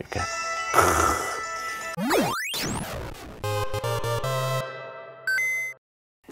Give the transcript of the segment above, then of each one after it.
이렇게.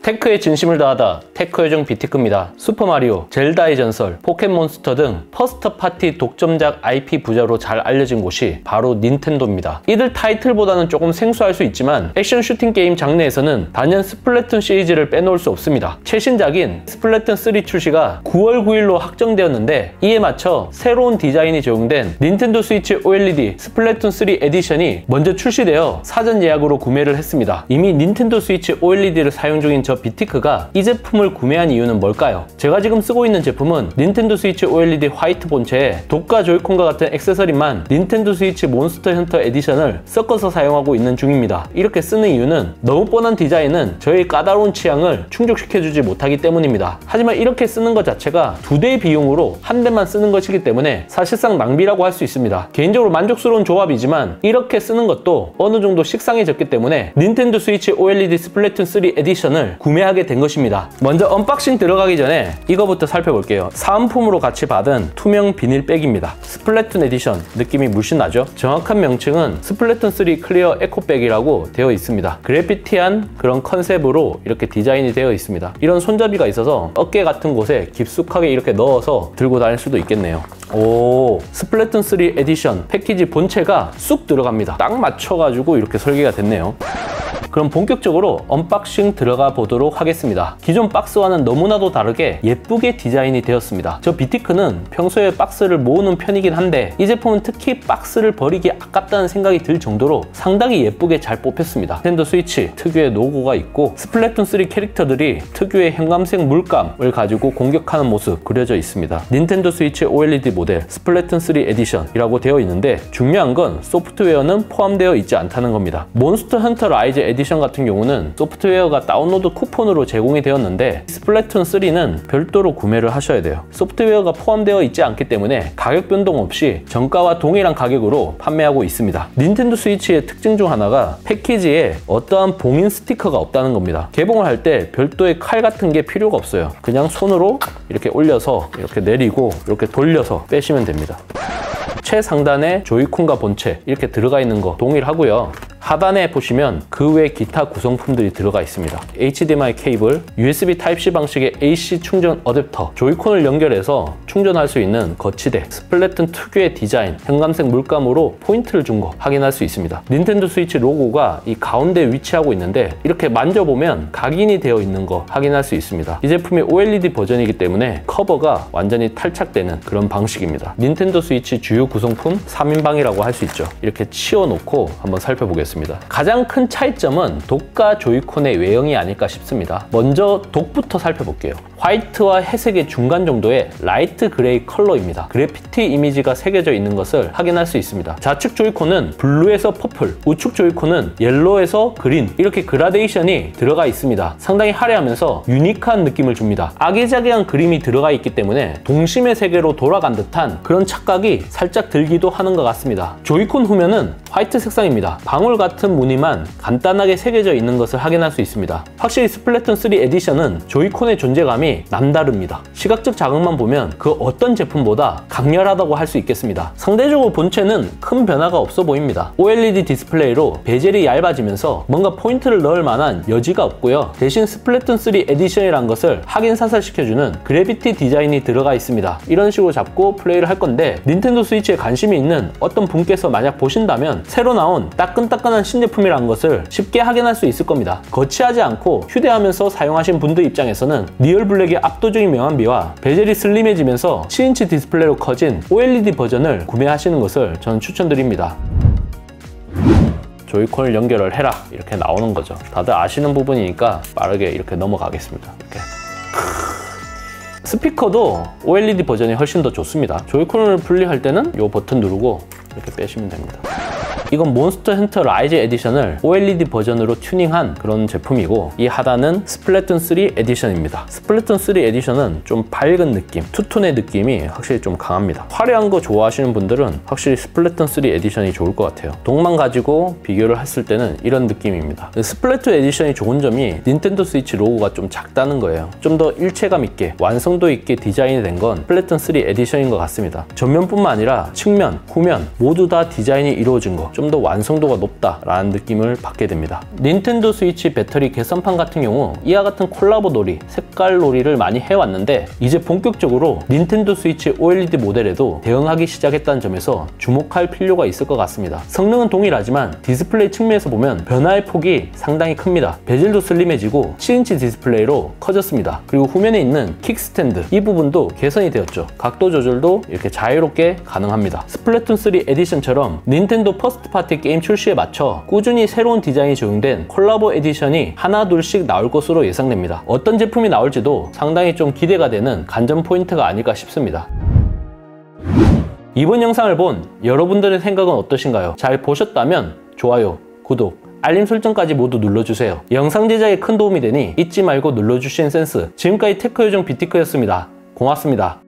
테크에 진심을 다하다 테크 요정 비티크입니다. 슈퍼마리오, 젤다의 전설, 포켓몬스터 등 퍼스트 파티 독점작 IP 부자로 잘 알려진 곳이 바로 닌텐도입니다. 이들 타이틀보다는 조금 생소할 수 있지만 액션 슈팅 게임 장르에서는 단연 스플래툰 시리즈를 빼놓을 수 없습니다. 최신작인 스플래툰 3 출시가 9월 9일로 확정되었는데 이에 맞춰 새로운 디자인이 적용된 닌텐도 스위치 OLED 스플래툰 3 에디션이 먼저 출시되어 사전 예약으로 구매를 했습니다. 이미 닌텐도 스위치 OLED를 사용 중인 저 비티크가 이 제품을 구매한 이유는 뭘까요? 제가 지금 쓰고 있는 제품은 닌텐도 스위치 OLED 화이트 본체에 독가 조이콘과 같은 액세서리만 닌텐도 스위치 몬스터 헌터 에디션을 섞어서 사용하고 있는 중입니다. 이렇게 쓰는 이유는 너무 뻔한 디자인은 저의 까다로운 취향을 충족시켜주지 못하기 때문입니다. 하지만 이렇게 쓰는 것 자체가 2대의 비용으로 한 대만 쓰는 것이기 때문에 사실상 낭비라고 할 수 있습니다. 개인적으로 만족스러운 조합이지만 이렇게 쓰는 것도 어느 정도 식상해졌기 때문에 닌텐도 스위치 OLED 스플래툰 3 에디션을 구매하게 된 것입니다. 먼저 언박싱 들어가기 전에 이거부터 살펴볼게요. 사은품으로 같이 받은 투명 비닐백입니다. 스플래툰 에디션 느낌이 물씬 나죠? 정확한 명칭은 스플래툰 3 클리어 에코백이라고 되어 있습니다. 그래피티한 그런 컨셉으로 이렇게 디자인이 되어 있습니다. 이런 손잡이가 있어서 어깨 같은 곳에 깊숙하게 이렇게 넣어서 들고 다닐 수도 있겠네요. 오, 스플래툰 3 에디션 패키지 본체가 쑥 들어갑니다. 딱 맞춰가지고 이렇게 설계가 됐네요. 그럼 본격적으로 언박싱 들어가 보도록 하겠습니다. 기존 박스와는 너무나도 다르게 예쁘게 디자인이 되었습니다. 저 비티크는 평소에 박스를 모으는 편이긴 한데 이 제품은 특히 박스를 버리기 아깝다는 생각이 들 정도로 상당히 예쁘게 잘 뽑혔습니다. 닌텐도 스위치 특유의 로고가 있고 스플래툰 3 캐릭터들이 특유의 형광색 물감을 가지고 공격하는 모습 그려져 있습니다. 닌텐도 스위치 OLED 모델 스플래툰 3 에디션이라고 되어 있는데 중요한 건 소프트웨어는 포함되어 있지 않다는 겁니다. 몬스터 헌터 라이즈 에디션 같은 경우는 소프트웨어가 다운로드 쿠폰으로 제공이 되었는데 스플래툰 3는 별도로 구매를 하셔야 돼요. 소프트웨어가 포함되어 있지 않기 때문에 가격 변동 없이 정가와 동일한 가격으로 판매하고 있습니다. 닌텐도 스위치의 특징 중 하나가 패키지에 어떠한 봉인 스티커가 없다는 겁니다. 개봉을 할 때 별도의 칼 같은 게 필요가 없어요. 그냥 손으로 이렇게 올려서 이렇게 내리고 이렇게 돌려서 빼시면 됩니다. 최상단에 조이콘과 본체 이렇게 들어가 있는 거 동일하고요. 하단에 보시면 그 외 기타 구성품들이 들어가 있습니다. HDMI 케이블, USB Type-C 방식의 AC 충전 어댑터, 조이콘을 연결해서 충전할 수 있는 거치대, 스플래툰 특유의 디자인, 형광색 물감으로 포인트를 준 거 확인할 수 있습니다. 닌텐도 스위치 로고가 이 가운데에 위치하고 있는데 이렇게 만져보면 각인이 되어 있는 거 확인할 수 있습니다. 이 제품이 OLED 버전이기 때문에 커버가 완전히 탈착되는 그런 방식입니다. 닌텐도 스위치 주요 구성품 3인방이라고 할 수 있죠. 이렇게 치워놓고 한번 살펴보겠습니다. 가장 큰 차이점은 독가 조이콘의 외형이 아닐까 싶습니다. 먼저 독부터 살펴볼게요. 화이트와 회색의 중간 정도의 라이트 그레이 컬러입니다. 그래피티 이미지가 새겨져 있는 것을 확인할 수 있습니다. 좌측 조이콘은 블루에서 퍼플, 우측 조이콘은 옐로에서 그린 이렇게 그라데이션이 들어가 있습니다. 상당히 화려하면서 유니크한 느낌을 줍니다. 아기자기한 그림이 들어가 있기 때문에 동심의 세계로 돌아간 듯한 그런 착각이 살짝 들기도 하는 것 같습니다. 조이콘 후면은 화이트 색상입니다. 방울 같은 무늬만 간단하게 새겨져 있는 것을 확인할 수 있습니다. 확실히 스플래툰 3 에디션은 조이콘의 존재감이 남다릅니다. 시각적 자극만 보면 그 어떤 제품보다 강렬하다고 할 수 있겠습니다. 상대적으로 본체는 큰 변화가 없어 보입니다. OLED 디스플레이로 베젤이 얇아지면서 뭔가 포인트를 넣을 만한 여지가 없고요. 대신 스플래툰 3 에디션이라는 것을 확인 사살시켜주는 그래비티 디자인이 들어가 있습니다. 이런 식으로 잡고 플레이를 할 건데 닌텐도 스위치에 관심이 있는 어떤 분께서 만약 보신다면 새로 나온 따끈따끈한 신제품이라는 것을 쉽게 확인할 수 있을 겁니다. 거치하지 않고 휴대하면서 사용하신 분들 입장에서는 리얼 블랙의 압도적인 명암비와 베젤이 슬림해지면서 7인치 디스플레이로 커진 OLED 버전을 구매하시는 것을 저는 추천드립니다. 조이콘을 연결을 해라 이렇게 나오는 거죠. 다들 아시는 부분이니까 빠르게 이렇게 넘어가겠습니다. 이렇게. 스피커도 OLED 버전이 훨씬 더 좋습니다. 조이콘을 분리할 때는 이 버튼 누르고 이렇게 빼시면 됩니다. 이건 몬스터 헌터 라이즈 에디션을 OLED 버전으로 튜닝한 그런 제품이고, 이 하단은 스플래툰 3 에디션입니다. 스플래툰 3 에디션은 좀 밝은 느낌, 투톤의 느낌이 확실히 좀 강합니다. 화려한 거 좋아하시는 분들은 확실히 스플래툰 3 에디션이 좋을 것 같아요. 동만 가지고 비교를 했을 때는 이런 느낌입니다. 스플래툰 에디션이 좋은 점이 닌텐도 스위치 로고가 좀 작다는 거예요. 좀 더 일체감 있게 완성도 있게 디자인이 된 건 스플래툰 3 에디션인 것 같습니다. 전면뿐만 아니라 측면, 후면 모두 다 디자인이 이루어진 거, 좀 더 완성도가 높다라는 느낌을 받게 됩니다. 닌텐도 스위치 배터리 개선판 같은 경우 이와 같은 콜라보 놀이, 색깔 놀이를 많이 해왔는데, 이제 본격적으로 닌텐도 스위치 OLED 모델에도 대응하기 시작했다는 점에서 주목할 필요가 있을 것 같습니다. 성능은 동일하지만 디스플레이 측면에서 보면 변화의 폭이 상당히 큽니다. 베젤도 슬림해지고 7인치 디스플레이로 커졌습니다. 그리고 후면에 있는 킥스탠드, 이 부분도 개선이 되었죠. 각도 조절도 이렇게 자유롭게 가능합니다. 스플래툰 3 에디션처럼 닌텐도 퍼스트 파티 게임 출시에 맞춰 꾸준히 새로운 디자인이 적용된 콜라보 에디션이 하나 둘씩 나올 것으로 예상됩니다. 어떤 제품이 나올지도 상당히 좀 기대가 되는 관전 포인트가 아닐까 싶습니다. 이번 영상을 본 여러분들의 생각은 어떠신가요? 잘 보셨다면 좋아요, 구독, 알림 설정까지 모두 눌러주세요. 영상 제작에 큰 도움이 되니 잊지 말고 눌러주시는 센스. 지금까지 테크요정 비티크였습니다. 고맙습니다.